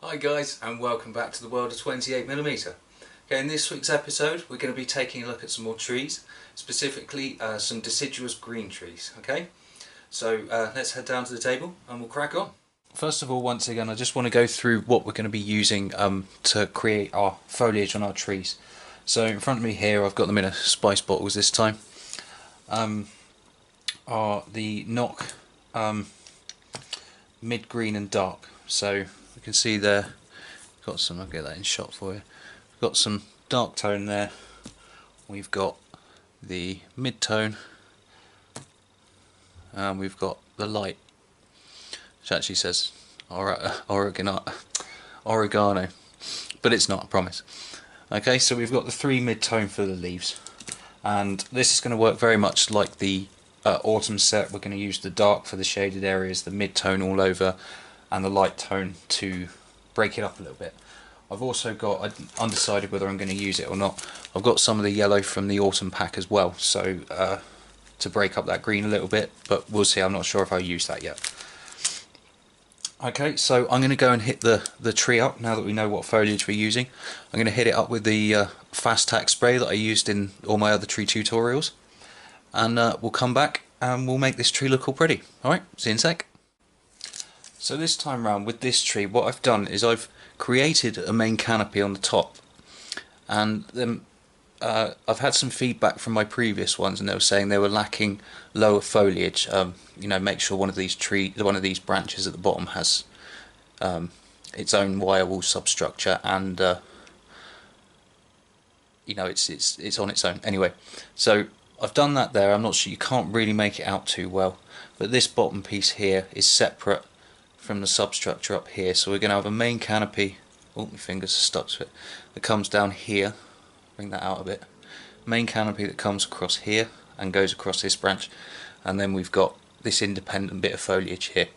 Hi guys, and welcome back to the world of 28mm. Okay, in this week's episode we're going to be taking a look at some more trees, specifically some deciduous green trees. Okay, so let's head down to the table and we'll crack on. First of all, once again, I just want to go through what we're going to be using to create our foliage on our trees. So in front of me here, I've got them in a spice bottles this time. Are the knock mid green and dark. So you can see there, got some. I'll get that in shot for you. Got some dark tone there. We've got the mid tone, and we've got the light, which actually says oregano, but it's not, I promise. Okay, so we've got the three mid tone for the leaves, and this is going to work very much like the autumn set. We're going to use the dark for the shaded areas, the mid tone all over, and the light tone to break it up a little bit. I've also got, I'm undecided whether I'm going to use it or not, I've got some of the yellow from the autumn pack as well, so to break up that green a little bit, but we'll see. I'm not sure if I'll use that yet. Okay, so I'm going to go and hit the tree up now that we know what foliage we're using. I'm going to hit it up with the fast tack spray that I used in all my other tree tutorials, and we'll come back and we'll make this tree look all pretty. Alright, see you in a sec. So this time round with this tree, what I've done is I've created a main canopy on the top, and then I've had some feedback from my previous ones, and they were saying they were lacking lower foliage. You know, make sure one of these branches at the bottom has its own wire wall substructure, and you know, it's on its own. Anyway, so I've done that there. I'm not sure, you can't really make it out too well, but this bottom piece here is separate from the substructure up here, so we're going to have a main canopy. Oh, my fingers are stuck to it. That comes down here. Bring that out a bit. Main canopy that comes across here and goes across this branch, and then we've got this independent bit of foliage here.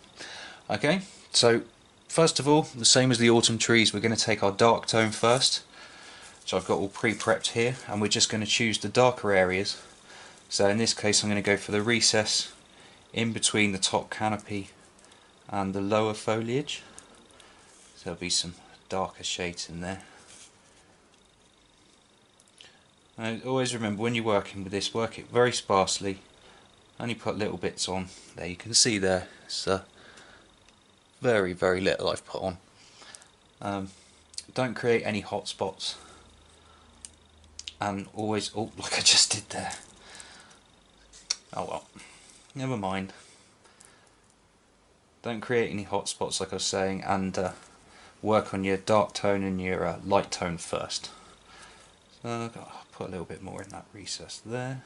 Okay, so first of all, the same as the autumn trees, we're going to take our dark tone first. So I've got all pre-prepped here, and we're just going to choose the darker areas. So in this case, I'm going to go for the recess in between the top canopy and the lower foliage. So there'll be some darker shades in there. Now, always remember, when you're working with this, work it very sparsely. Only put little bits on. There, you can see there, it's very little I've put on. Don't create any hot spots, and always, oh, like I just did there. Oh well, never mind. Don't create any hot spots, like I was saying, and work on your dark tone and your light tone first. So I'll put a little bit more in that recess there,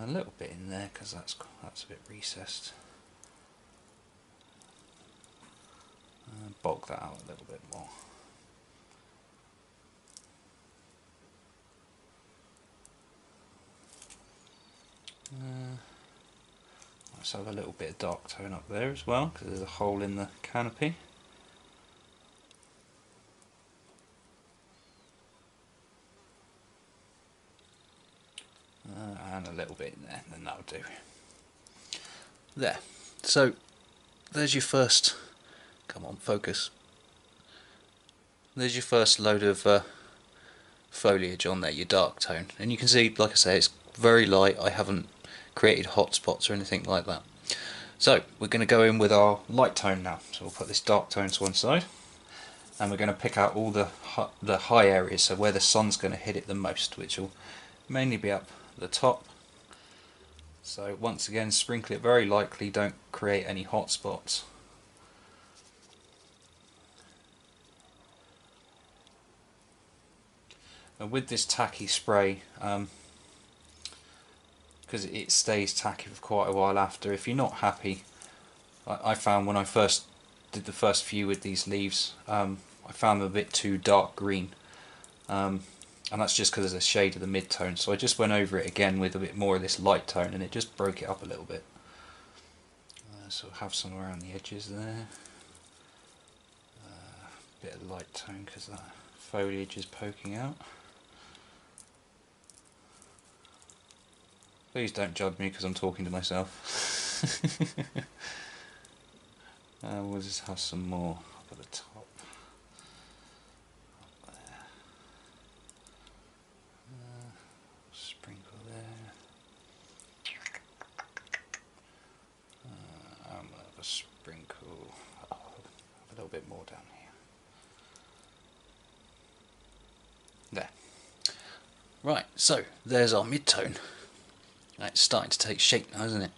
a little bit in there because that's a bit recessed. Bulk that out a little bit more. Let's have a little bit of dark tone up there as well, because there's a hole in the canopy. And a little bit in there, and then that'll do. There. So there's your first, come on, focus. There's your first load of foliage on there, your dark tone. And you can see, like I say, it's very light. I haven't created hot spots or anything like that. So we're going to go in with our light tone now. So we'll put this dark tone to one side, and we're going to pick out all the high areas, so where the sun's going to hit it the most, which will mainly be up the top. So once again, sprinkle it very lightly, don't create any hot spots. And with this tacky spray, because it stays tacky for quite a while after, if you're not happy, I found when I first did the first few with these leaves, I found them a bit too dark green, and that's just because there's a shade of the mid-tone, so I just went over it again with a bit more of this light tone, and it just broke it up a little bit. So have some around the edges there, bit of light tone because that foliage is poking out. Please don't judge me because I'm talking to myself. We'll just have some more at the top. Up there. Sprinkle there. I'm going to have a sprinkle. Oh, a little bit more down here. There. Right, so there's our mid-tone. It's starting to take shape now, isn't it?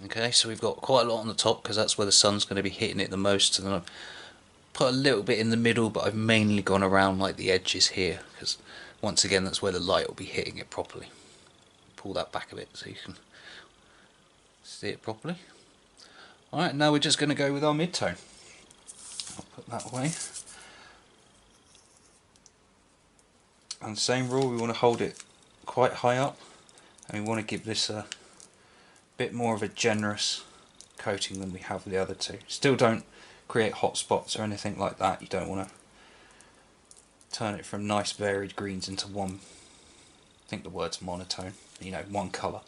Okay, so we've got quite a lot on the top because that's where the sun's going to be hitting it the most, and then I've put a little bit in the middle, but I've mainly gone around like the edges here because once again that's where the light will be hitting it properly. Pull that back a bit so you can see it properly. Alright, now we're just going to go with our mid-tone. I'll put that away. And same rule, we want to hold it quite high up, and we want to give this a bit more of a generous coating than we have with the other two. Still don't create hot spots or anything like that. You don't want to turn it from nice varied greens into one, I think the word's monotone, you know, one colour.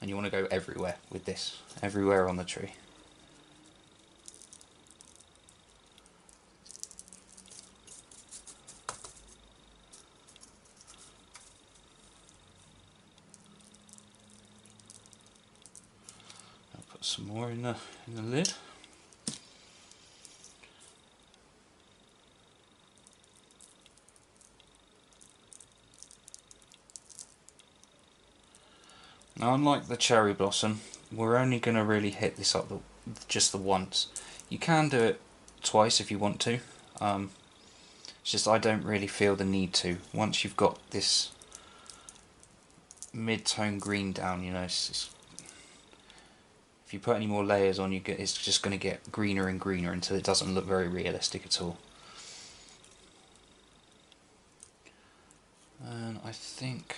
And you want to go everywhere with this, everywhere on the tree. I'll put some more in the lid. Now, unlike the cherry blossom, we're only going to really hit this up just the once. You can do it twice if you want to. It's just I don't really feel the need to. Once you've got this mid-tone green down, you know, if you put any more layers on, it's just going to get greener and greener until it doesn't look very realistic at all. And I think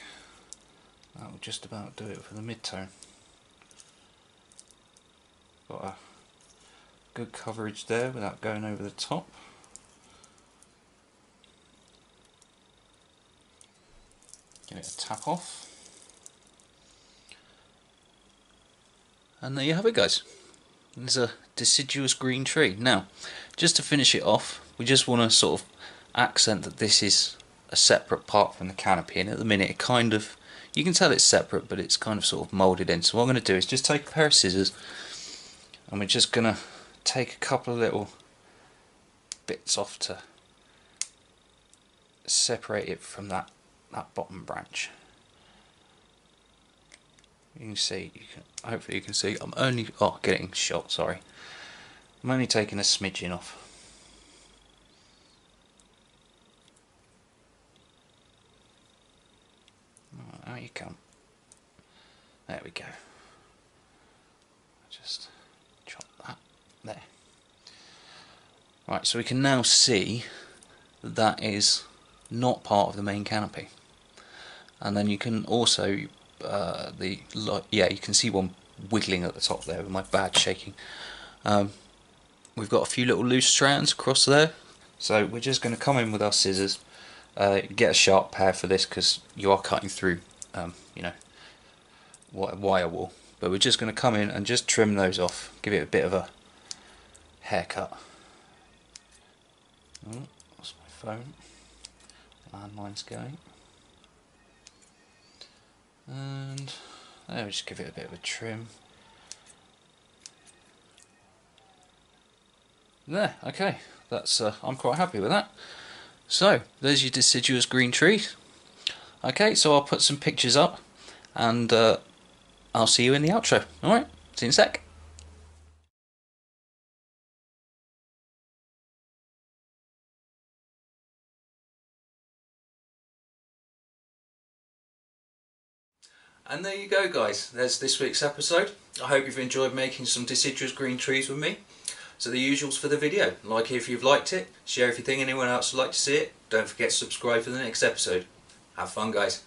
that will just about do it for the mid-tone. Got a good coverage there without going over the top. Give it a tap off. And there you have it, guys. There's a deciduous green tree. Now, just to finish it off, we just want to sort of accent that this is a separate part from the canopy, and at the minute it kind of, you can tell it's separate, but it's kind of sort of moulded in. So what I'm going to do is just take a pair of scissors, and we're just going to take a couple of little bits off to separate it from that bottom branch. You can see, hopefully you can see, I'm only, getting shot, sorry. I'm only taking a smidgen off. Out you come. There we go. Just chop that there. Right, so we can now see that is not part of the main canopy. And then you can also, you can see one wiggling at the top there with my badge shaking. We've got a few little loose strands across there, so we're just going to come in with our scissors. Get a sharp pair for this because you are cutting through, you know, wire wool. But we're just going to come in and just trim those off, give it a bit of a haircut. Oh, that's my phone. Landline's going. And there, we just give it a bit of a trim. There, okay, that's I'm quite happy with that. So there's your deciduous green tree. Okay, so I'll put some pictures up, and I'll see you in the outro. Alright, see you in a sec. And there you go, guys, there's this week's episode. I hope you've enjoyed making some deciduous green trees with me. So the usuals for the video: like if you've liked it, share if you think anyone else would like to see it, don't forget to subscribe for the next episode. Have fun, guys.